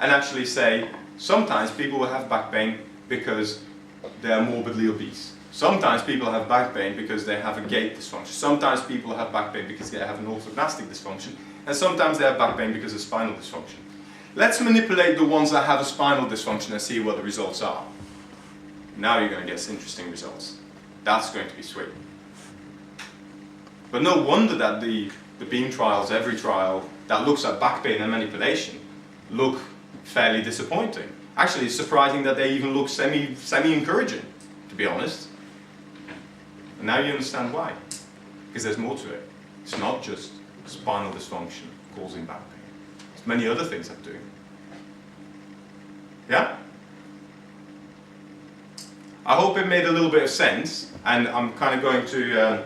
and actually say, sometimes people will have back pain because they are morbidly obese. Sometimes people have back pain because they have a gait dysfunction. Sometimes people have back pain because they have an orthognostic dysfunction. And sometimes they have back pain because of spinal dysfunction. Let's manipulate the ones that have a spinal dysfunction and see what the results are. Now you're going to get some interesting results. That's going to be sweet. But no wonder that the beam trials, every trial that looks at back pain and manipulation, look fairly disappointing. Actually, it's surprising that they even look semi-encouraging, to be honest. And now you understand why. because there's more to it. It's not just spinal dysfunction causing back pain. There's many other things that do. Yeah? I hope it made a little bit of sense, and I'm kind of going to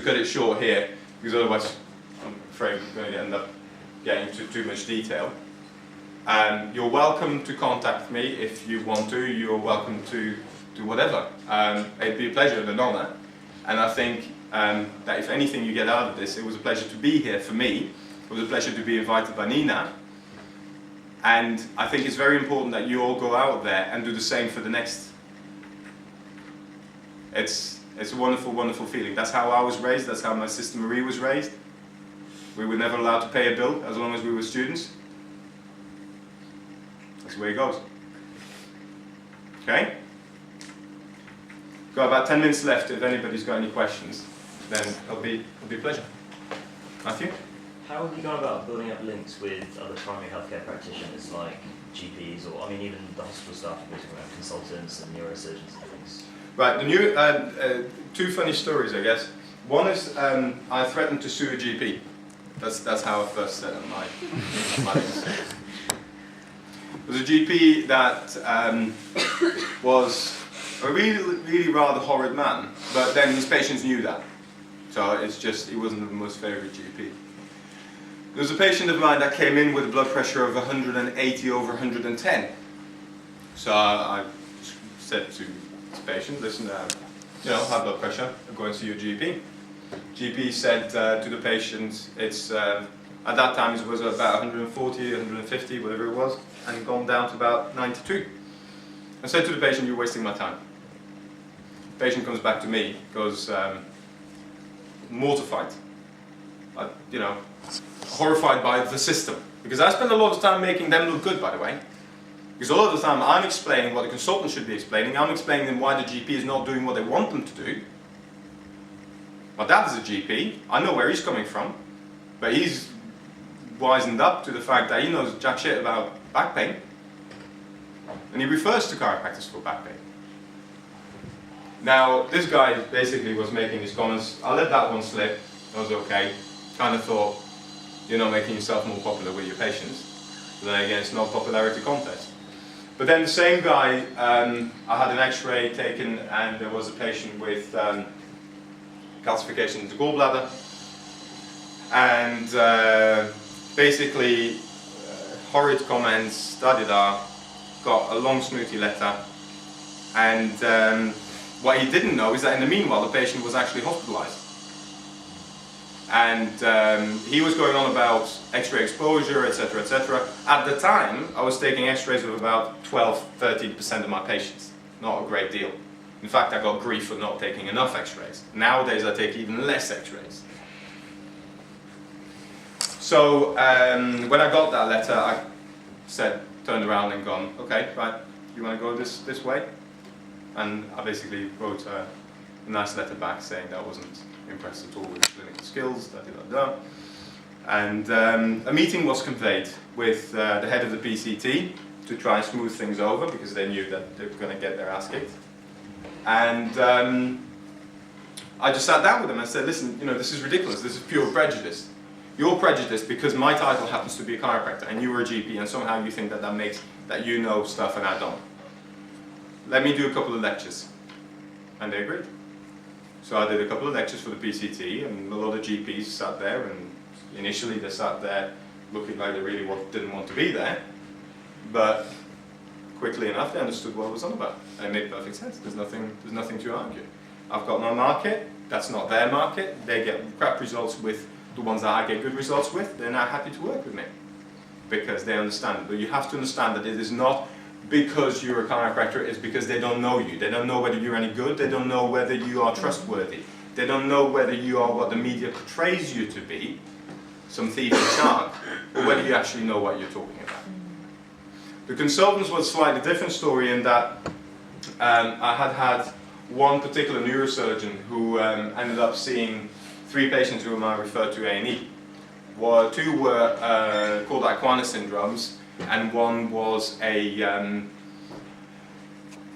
cut it short here, because otherwise I'm afraid we're going to end up getting into too much detail. You're welcome to contact me if you want to. You're welcome to do whatever. It'd be a pleasure and an honour. And I think that if anything you get out of this, it was a pleasure to be here for me. It was a pleasure to be invited by Nina. And I think it's very important that you all go out there and do the same for the next. It's a wonderful, wonderful feeling. That's how I was raised. That's how my sister Marie was raised. We were never allowed to pay a bill as long as we were students. That's the way it goes. Okay? Got about 10 minutes left. If anybody's got any questions, then it'll be a pleasure. Matthew? How have you gone about building up links with other primary healthcare practitioners like GPs, or I mean even the hospital staff, consultants and neurosurgeons and things? Right, two funny stories, I guess. One is I threatened to sue a GP. That's how I first set up my links. There was a GP that was a really rather horrid man, but then his patients knew that. So it's just, he wasn't the most favourite GP. There was a patient of mine that came in with a blood pressure of 180 over 110. So I said to this patient, listen, high blood pressure, I'm going to see your GP. GP said to the patient, it's at that time it was about 140, 150, whatever it was, and gone down to about 92. I said to the patient, you're wasting my time. The patient comes back to me, goes mortified, horrified by the system. Because I spend a lot of time making them look good, by the way. Because a lot of the time I'm explaining what the consultant should be explaining, I'm explaining them why the GP is not doing what they want them to do. My dad is a GP, I know where he's coming from, but he's wisened up to the fact that he knows jack shit about back pain. And he refers to chiropractors for back pain. Now, this guy basically was making his comments, I let that one slip, that was okay. Kind of thought, you're not making yourself more popular with your patients. But then again, it's not a popularity contest. But then the same guy, I had an x-ray taken and there was a patient with calcification in the gallbladder. And basically, horrid comments, da-da-da, got a long snooty letter. And what he didn't know is that in the meanwhile, the patient was actually hospitalized. And he was going on about x-ray exposure, etc., etc. At the time, I was taking x-rays of about 12-13% of my patients. Not a great deal. In fact, I got grief for not taking enough x-rays. Nowadays, I take even less x-rays. So when I got that letter, I turned around and gone, okay, right, you want to go this way? And I basically wrote a nice letter back saying that I wasn't impressed at all with clinical skills, da-da-da-da. And a meeting was conveyed with the head of the PCT to try and smooth things over because they knew that they were going to get their ass kicked. And I just sat down with them and said, listen, this is ridiculous, this is pure prejudice. You're prejudiced because my title happens to be a chiropractor and you were a GP and somehow you think that makes that you know stuff and I don't. Let me do a couple of lectures. And they agreed. So I did a couple of lectures for the PCT and a lot of GPs sat there and initially they sat there looking like they really didn't want to be there. But quickly enough they understood what I was on about. And it made perfect sense. There's nothing to argue. I've got my market, that's not their market. They get crap results with the ones that I get good results with. They're now happy to work with me because they understand it. But you have to understand that it is not because you're a chiropractor, it's because they don't know you. They don't know whether you're any good, they don't know whether you are trustworthy. They don't know whether you are what the media portrays you to be, some thieving shark, or whether you actually know what you're talking about. The consultants was a slightly different story in that I had one particular neurosurgeon who ended up seeing 3 patients whom I referred to A&E. 2 were called Aquana syndromes, and one was a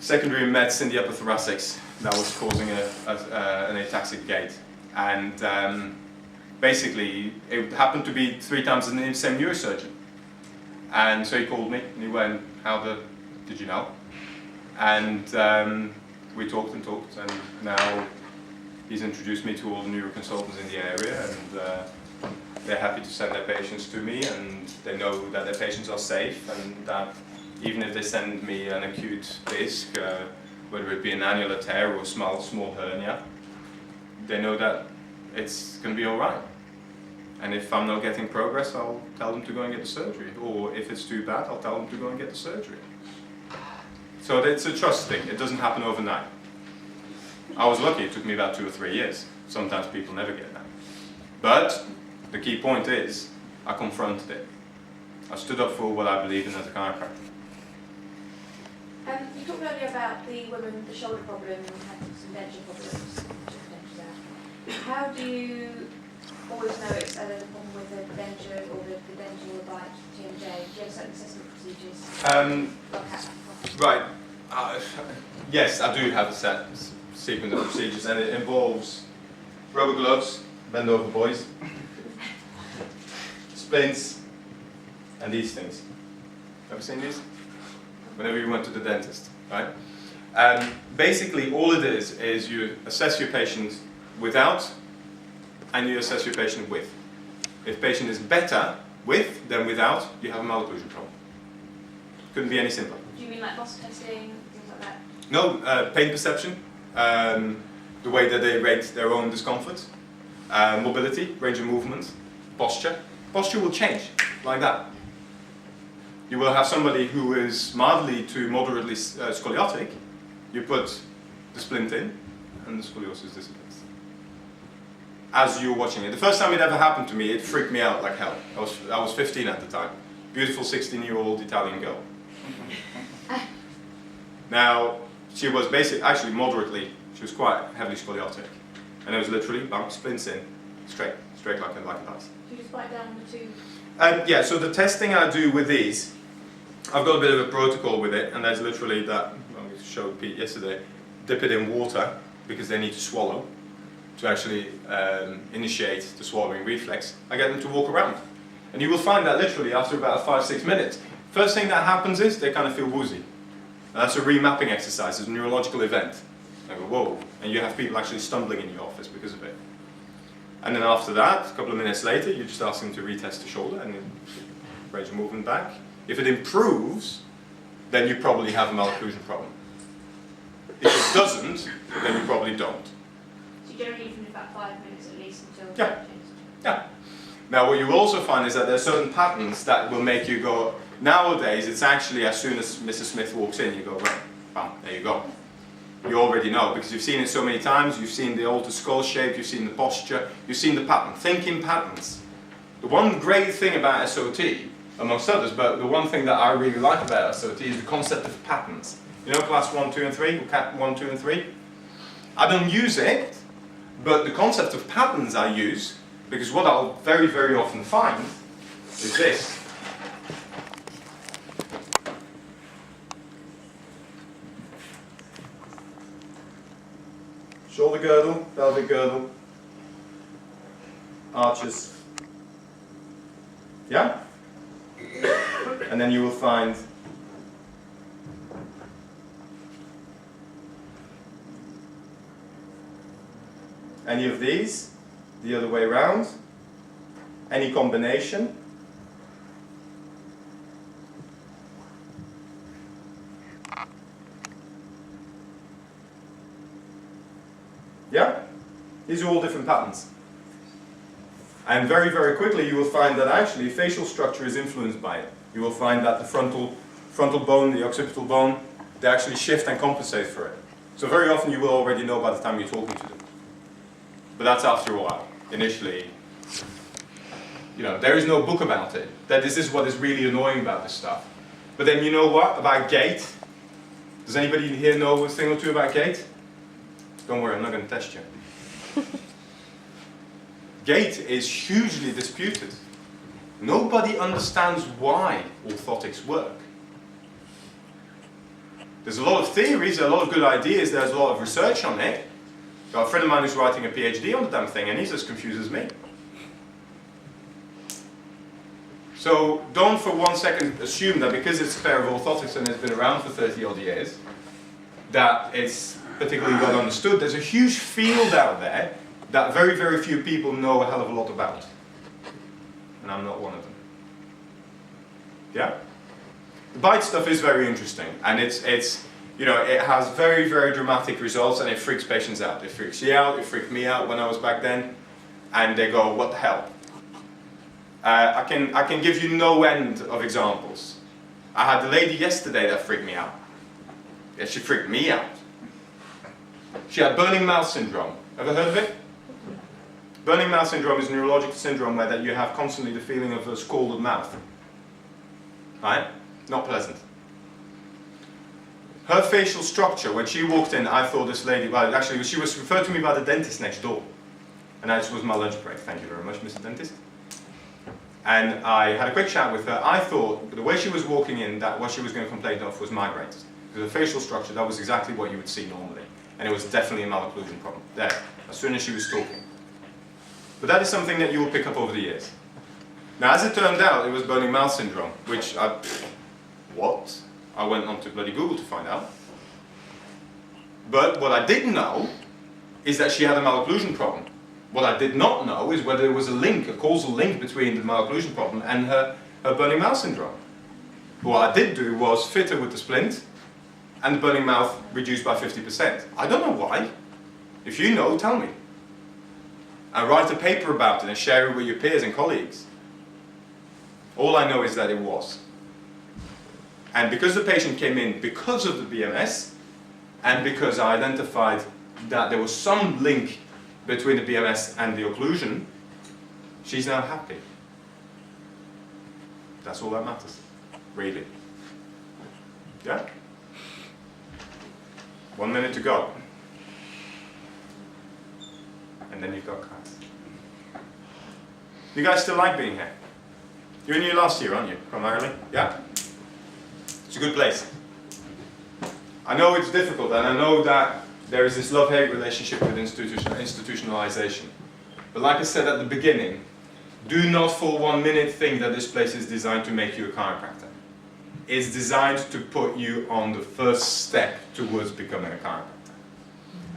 secondary mets in the upper thoracics that was causing an ataxic gait. And basically, it happened to be 3 times the same neurosurgeon. And so he called me and he went, did you know? And we talked and talked, and now he's introduced me to all the neuroconsultants in the area, and they're happy to send their patients to me, and they know that their patients are safe, and that even if they send me an acute disc, whether it be an annular tear or a small hernia, they know that it's going to be all right. And if I'm not getting progress, I'll tell them to go and get the surgery. Or if it's too bad, I'll tell them to go and get the surgery. So it's a trust thing. It doesn't happen overnight. I was lucky. It took me about 2 or 3 years. Sometimes people never get that. But the key point is, I confronted it. I stood up for what I believe in as a chiropractor. You talked earlier about the woman with the shoulder problem and had some denture problems. Took the dentures out. How do you always know it's either the problem with the denture or the dental or bite TMJ? Do you have certain assessment procedures? Right. Yes, I do have a set sequence of procedures, and it involves rubber gloves, bend over boys, splints, and these things. Ever seen these? Whenever you went to the dentist, right? Basically, all it is you assess your patient without, and you assess your patient with. If patient is better with than without, you have a malocclusion problem. Couldn't be any simpler. Do you mean like Vossen testing, things like that? No, pain perception, the way that they rate their own discomfort, mobility, range of movement, posture. Posture will change, like that. You will have somebody who is mildly to moderately scoliotic, you put the splint in, and the scoliosis disappears. As you're watching it. The first time it ever happened to me, it freaked me out like hell. I was 15 at the time. Beautiful 16-year-old Italian girl. Now, she was actually moderately, she was quite heavily scoliotic. And it was literally, bump, splints in, straight like a dice. Do you just bite down the two? Yeah, so the testing I do with these, I've got a bit of a protocol with it, and there's literally that, I showed Pete yesterday, dip it in water, because they need to swallow, to actually initiate the swallowing reflex. I get them to walk around. And you will find that literally after about 5-6 minutes, first thing that happens is they kind of feel woozy. And that's a remapping exercise, it's a neurological event. I go, whoa, and you have people actually stumbling in your office because of it. And then after that, a couple of minutes later, you just ask them to retest the shoulder and then range of movement back. If it improves, then you probably have a malocclusion problem. If it doesn't, then you probably don't. So you generally leave them about 5 minutes at least until Yeah. it changes? Yeah. Now what you will also find is that there are certain patterns that will make you go, nowadays it's actually as soon as Mrs. Smith walks in, you go, right, bam, there you go. You already know, because you've seen it so many times, you've seen the altered skull shape, you've seen the posture, you've seen the pattern. Think in patterns. The one great thing about SOT, amongst others, but the one thing that I really like about SOT is the concept of patterns. You know class 1, 2 and 3, or cat 1, 2 and 3? I don't use it, but the concept of patterns I use, because what I'll very, very often find is this. Shoulder girdle, pelvic girdle, arches. Yeah? And then you will find any of these, the other way around, any combination. Yeah? These are all different patterns. And very, very quickly you will find that actually facial structure is influenced by it. You will find that the frontal bone, the occipital bone, they actually shift and compensate for it. So very often you will already know by the time you're talking to them. But that's after a while. Initially, you know, there is no book about it. That this is what is really annoying about this stuff. But then you know what about gait? Does anybody here know a thing or two about gait? Don't worry, I'm not going to test you. Gait is hugely disputed. Nobody understands why orthotics work. There's a lot of theories, a lot of good ideas, there's a lot of research on it, Got a friend of mine who's writing a PhD on the damn thing, and he's as confused as me. So don't for 1 second assume that because it's a pair of orthotics and it's been around for 30 odd years, that it's particularly well understood. There's a huge field out there that very, very few people know a hell of a lot about. And I'm not one of them. Yeah? The bite stuff is very interesting, and it's you know, it has very, very dramatic results, and it freaks patients out. It freaks you out, it freaked me out when I was back then, and they go, what the hell? I can give you no end of examples. I had a lady yesterday that freaked me out. Yeah, she freaked me out. She had burning mouth syndrome. Ever heard of it? Burning mouth syndrome is a neurological syndrome where that you have constantly the feeling of a scalded mouth. Right? Not pleasant. Her facial structure, when she walked in, I thought this lady, well, actually, she was referred to me by the dentist next door. And that was my lunch break. Thank you very much, Mr. Dentist. And I had a quick chat with her. I thought the way she was walking in, that what she was going to complain of was migraines. Because the facial structure, that was exactly what you would see normally. And it was definitely a malocclusion problem. There, as soon as she was talking. But that is something that you will pick up over the years. Now, as it turned out, it was burning mouth syndrome, which what? I went on to bloody Google to find out. But what I did know is that she had a malocclusion problem. What I did not know is whether there was a link, a causal link between the malocclusion problem and her burning mouth syndrome. But what I did do was fit her with the splint, and the burning mouth reduced by 50%. I don't know why. If you know, tell me. And write a paper about it and share it with your peers and colleagues. All I know is that it was. And because the patient came in because of the BMS, and because I identified that there was some link between the BMS and the occlusion, she's now happy. That's all that matters, really. Yeah? 1 minute to go. And then you've got class. You guys still like being here? You're in your last year, aren't you, primarily? Yeah? It's a good place. I know it's difficult, and I know that there is this love-hate relationship with institutionalization. But like I said at the beginning, do not for 1 minute think that this place is designed to make you a chiropractor. It's designed to put you on the first step towards becoming a chiropractor.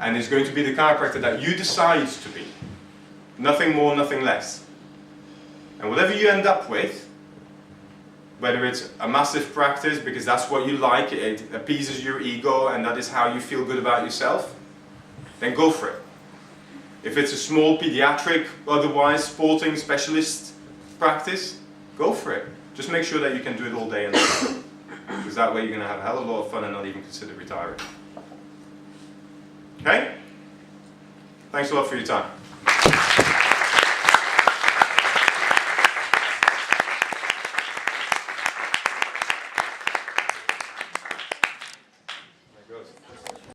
And it's going to be the chiropractor that you decide to be. Nothing more, nothing less. And whatever you end up with, whether it's a massive practice because that's what you like, it appeases your ego and that is how you feel good about yourself, then go for it. If it's a small pediatric, otherwise sporting specialist practice, go for it. Just make sure that you can do it all day and night. Because that way you're going to have a hell of a lot of fun and not even consider retiring. Okay? Thanks a lot for your time.